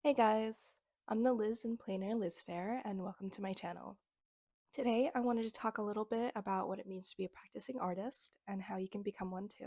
Hey guys, I'm the Liz in Plein-Air Liz Fair, and welcome to my channel. Today, I wanted to talk a little bit about what it means to be a practicing artist and how you can become one too.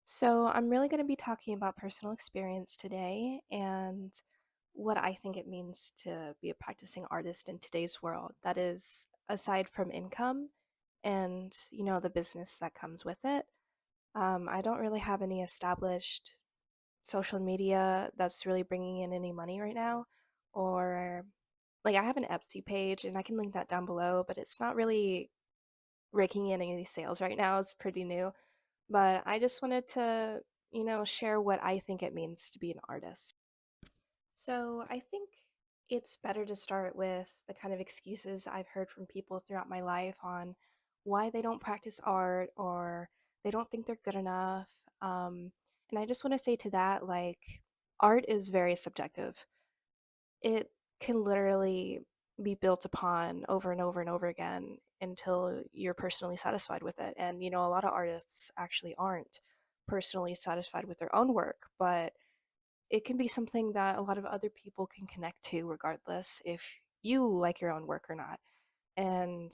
So, I'm really going to be talking about personal experience today and what I think it means to be a practicing artist in today's world. That is, aside from income and, the business that comes with it. I don't really have any established social media that's really bringing in any money right now, or like I have an Etsy page and I can link that down below, but it's not really raking in any sales right now. It's pretty new, but I just wanted to, share what I think it means to be an artist. So I think it's better to start with the kind of excuses I've heard from people throughout my life on why they don't practice art or they don't think they're good enough. And I just want to say to that, like, art is very subjective. It can literally be built upon over and over and over again until you're personally satisfied with it. And, a lot of artists actually aren't personally satisfied with their own work, but it can be something that a lot of other people can connect to regardless if you like your own work or not. And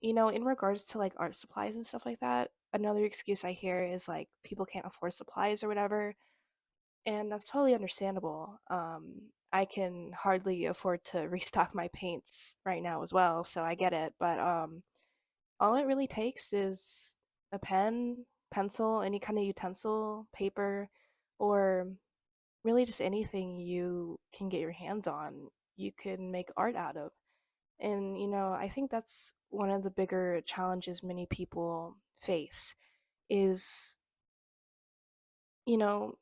in regards to like art supplies and stuff like that, another excuse I hear is like people can't afford supplies or whatever, and that's totally understandable. I can hardly afford to restock my paints right now as well, so I get it, but all it really takes is a pen, pencil, any kind of utensil, paper, or really just anything you can get your hands on, you can make art out of. And, I think that's one of the bigger challenges many people face is,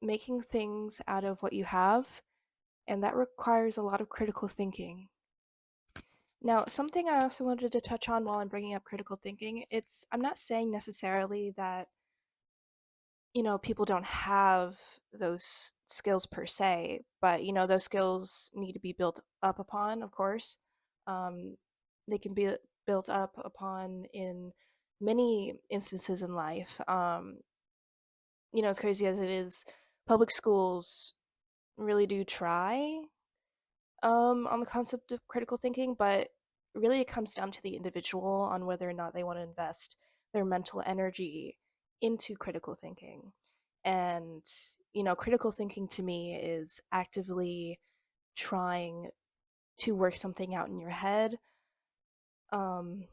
making things out of what you have. And that requires a lot of critical thinking. Now, something I also wanted to touch on while I'm bringing up critical thinking, I'm not saying necessarily that people don't have those skills per se, but those skills need to be built up upon, of course. Um, they can be built up upon in many instances in life. As crazy as it is, public schools really do try on the concept of critical thinking, but really it comes down to the individual on whether or not they want to invest their mental energy into critical thinking. And, critical thinking to me is actively trying to work something out in your head, um,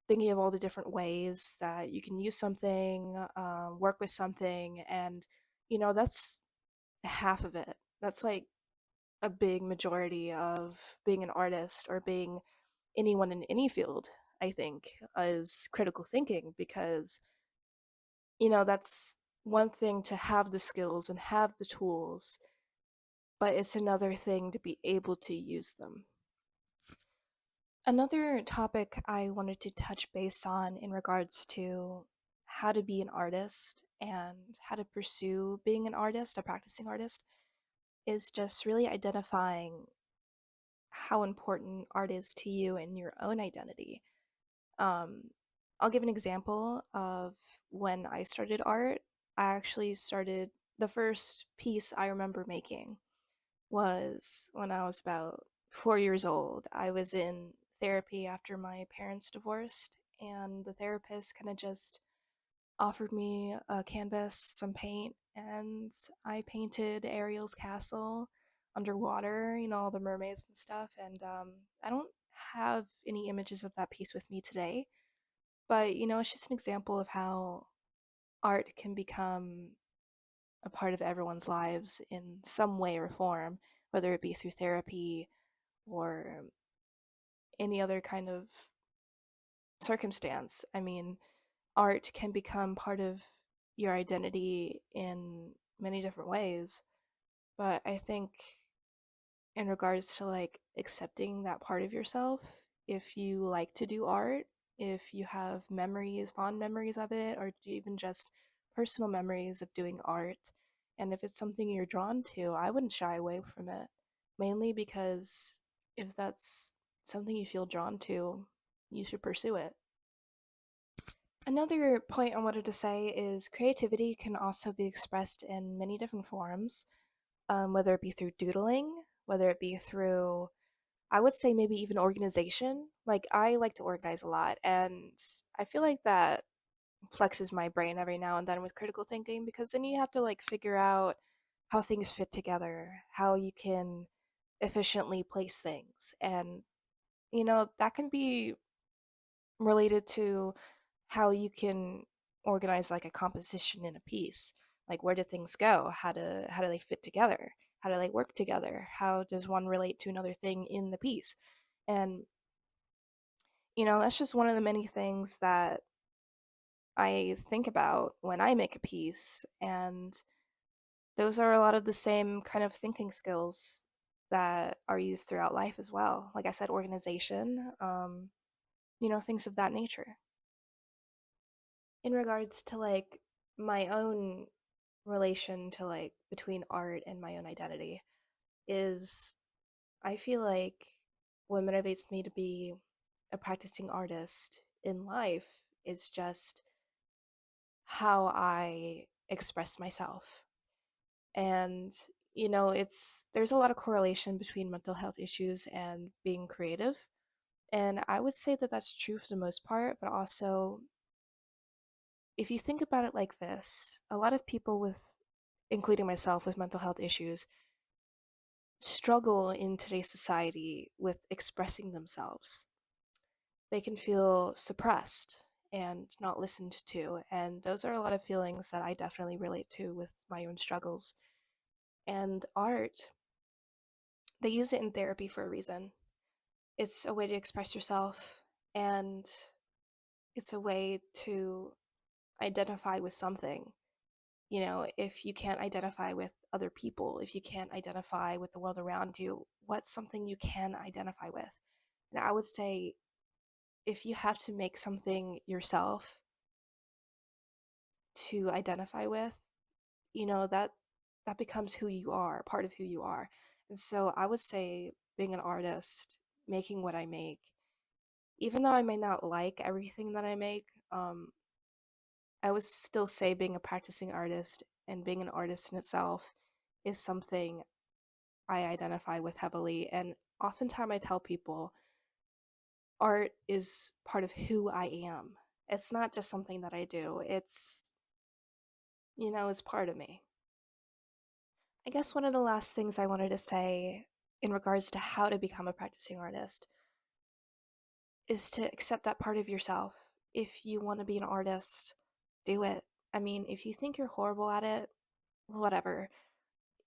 thinking of all the different ways that you can use something, work with something, and, that's half of it. That's like a big majority of being an artist or being anyone in any field, I think, is critical thinking because, that's one thing to have the skills and have the tools, but it's another thing to be able to use them. Another topic I wanted to touch base on in regards to how to be an artist and how to pursue being an artist, a practicing artist, is just really identifying how important art is to you and your own identity. Um, I'll give an example of when I started art. I actually started the first piece I remember making was when I was about 4 years old. I was in therapy after my parents divorced, and the therapist kind of just offered me a canvas, some paint, and I painted Ariel's castle underwater, all the mermaids and stuff. And I don't have any images of that piece with me today, but it's just an example of how art can become a part of everyone's lives in some way or form, whether it be through therapy or any other kind of circumstance. I mean, art can become part of your identity in many different ways, but I think in regards to like accepting that part of yourself, if you like to do art, if you have memories, fond memories of it, or even just personal memories of doing art, and if it's something you're drawn to, I wouldn't shy away from it. Mainly because if that's something you feel drawn to, you should pursue it. Another point I wanted to say is creativity can also be expressed in many different forms. whether it be through doodling, whether it be through, I would say maybe even organization. Like, I like to organize a lot, and I feel like that flexes my brain every now and then with critical thinking because then you have to like figure out how things fit together, how you can efficiently place things. And, that can be related to how you can organize like a composition in a piece. Like, where do things go? How do they fit together? How do they work together? How does one relate to another thing in the piece? And, that's just one of the many things that I think about when I make a piece. And those are a lot of the same kind of thinking skills that are used throughout life as well. Like I said, organization, things of that nature. In regards to like my own relation to like between art and my own identity, is I feel like what motivates me to be a practicing artist in life is just how I express myself. And, there's a lot of correlation between mental health issues and being creative. And I would say that that's true for the most part, but also, if you think about it like this, a lot of people with, including myself, with mental health issues, struggle in today's society with expressing themselves. They can feel suppressed and not listened to. And those are a lot of feelings that I definitely relate to with my own struggles. And art, they use it in therapy for a reason. It's a way to express yourself, and it's a way to identify with something. If you can't identify with other people, if you can't identify with the world around you, what's something you can identify with? And I would say, if you have to make something yourself to identify with, that becomes who you are, part of who you are. And so I would say being an artist, making what I make, even though I may not like everything that I make, I would still say being a practicing artist and being an artist in itself is something I identify with heavily. And oftentimes I tell people art is part of who I am. It's not just something that I do, it's part of me. I guess one of the last things I wanted to say in regards to how to become a practicing artist is to accept that part of yourself. If you want to be an artist, do it. I mean, if you think you're horrible at it, whatever.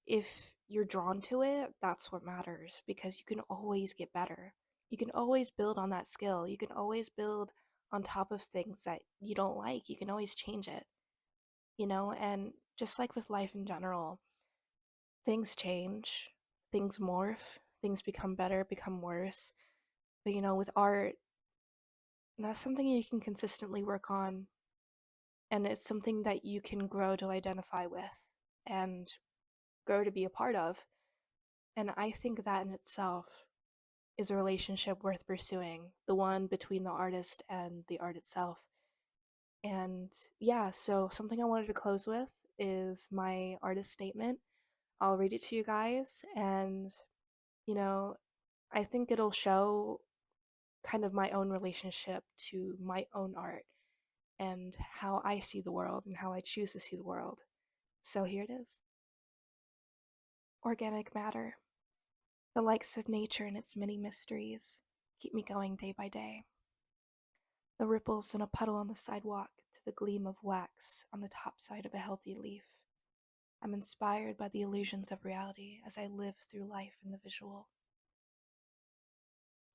If you're drawn to it, that's what matters because you can always get better. You can always build on that skill. You can always build on top of things that you don't like. You can always change it, and just like with life in general, things change, things morph, things become better, become worse. But with art, that's something you can consistently work on, and it's something that you can grow to identify with and grow to be a part of. And I think that in itself is a relationship worth pursuing, the one between the artist and the art itself. And yeah, so something I wanted to close with is my artist statement. I'll read it to you guys, and you know, I think it'll show kind of my own relationship to my own art and how I see the world and how I choose to see the world. So here it is. Organic matter. The likes of nature and its many mysteries keep me going day by day. The ripples in a puddle on the sidewalk to the gleam of wax on the top side of a healthy leaf. I'm inspired by the illusions of reality as I live through life in the visual.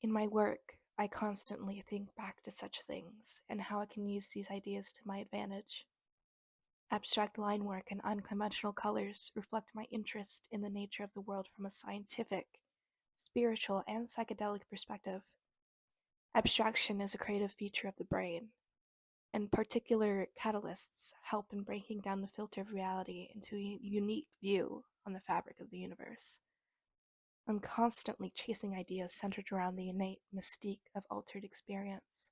In my work, I constantly think back to such things and how I can use these ideas to my advantage. Abstract line work and unconventional colors reflect my interest in the nature of the world from a scientific, spiritual, and psychedelic perspective. Abstraction is a creative feature of the brain, and particular catalysts help in breaking down the filter of reality into a unique view on the fabric of the universe. I'm constantly chasing ideas centered around the innate mystique of altered experience,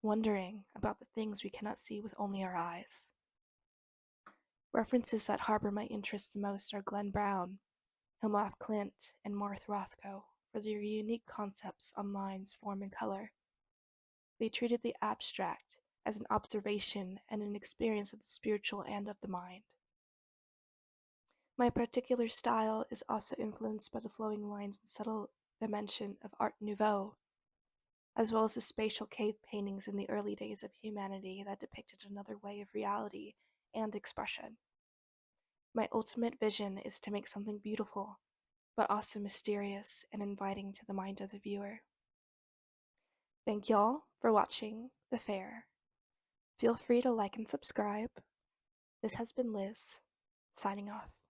wondering about the things we cannot see with only our eyes. References that harbor my interest the most are Glenn Brown, Hillmoth Clint, and Martha Rothko for their unique concepts on lines, form, and color. They treated the abstract as an observation and an experience of the spiritual and of the mind. My particular style is also influenced by the flowing lines and subtle dimension of Art Nouveau, as well as the spatial cave paintings in the early days of humanity that depicted another way of reality and expression. My ultimate vision is to make something beautiful, but also mysterious and inviting to the mind of the viewer. Thank y'all for watching the fair. Feel free to like and subscribe. This has been Liz, signing off.